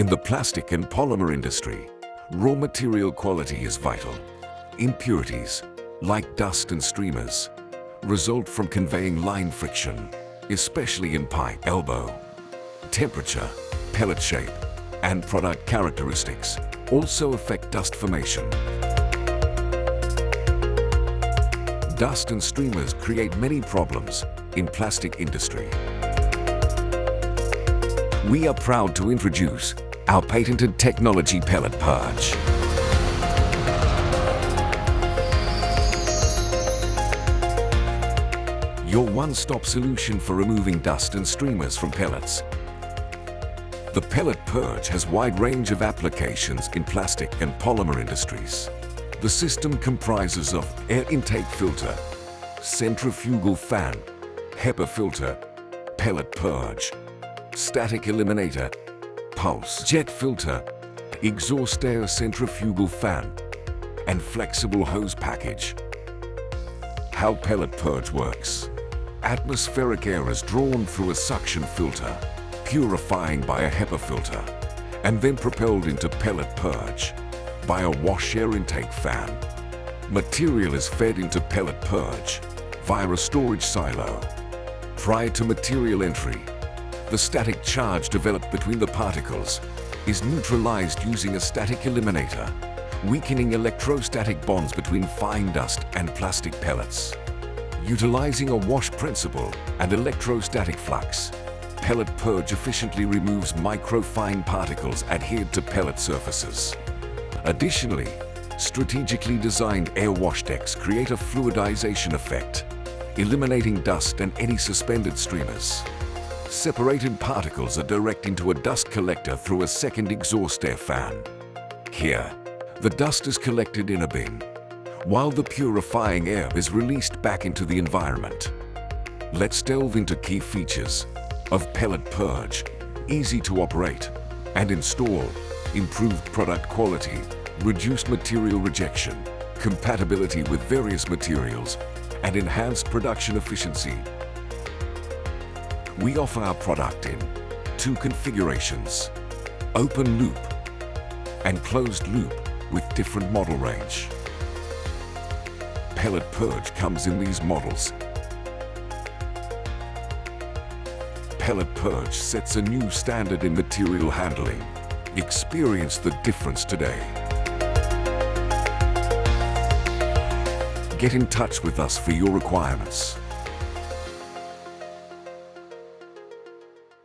In the plastic and polymer industry, raw material quality is vital. Impurities, like dust and streamers, result from conveying line friction, especially in pipe elbow. Temperature, pellet shape, and product characteristics also affect dust formation. Dust and streamers create many problems in plastic industry. We are proud to introduce our patented technology PelletPurge. Your one-stop solution for removing dust and streamers from pellets. The PelletPurge has a wide range of applications in plastic and polymer industries. The system comprises of air intake filter, centrifugal fan, HEPA filter, PelletPurge, static eliminator, pulse jet filter, exhaust air centrifugal fan, and flexible hose package. How PelletPurge works. Atmospheric air is drawn through a suction filter, purifying by a HEPA filter, and then propelled into PelletPurge by a wash air intake fan. Material is fed into PelletPurge via a storage silo. Prior to material entry, the static charge developed between the particles is neutralized using a static eliminator, weakening electrostatic bonds between fine dust and plastic pellets. Utilizing a wash principle and electrostatic flux, PelletPurge efficiently removes microfine particles adhered to pellet surfaces. Additionally, strategically designed air wash decks create a fluidization effect, eliminating dust and any suspended streamers. Separated particles are directed into a dust collector through a second exhaust air fan. Here, the dust is collected in a bin, while the purifying air is released back into the environment. Let's delve into key features of PelletPurge: easy to operate and install, improved product quality, reduced material rejection, compatibility with various materials, and enhanced production efficiency. We offer our product in two configurations: open loop and closed loop with different model range. PelletPurge comes in these models. PelletPurge sets a new standard in material handling. Experience the difference today. Get in touch with us for your requirements.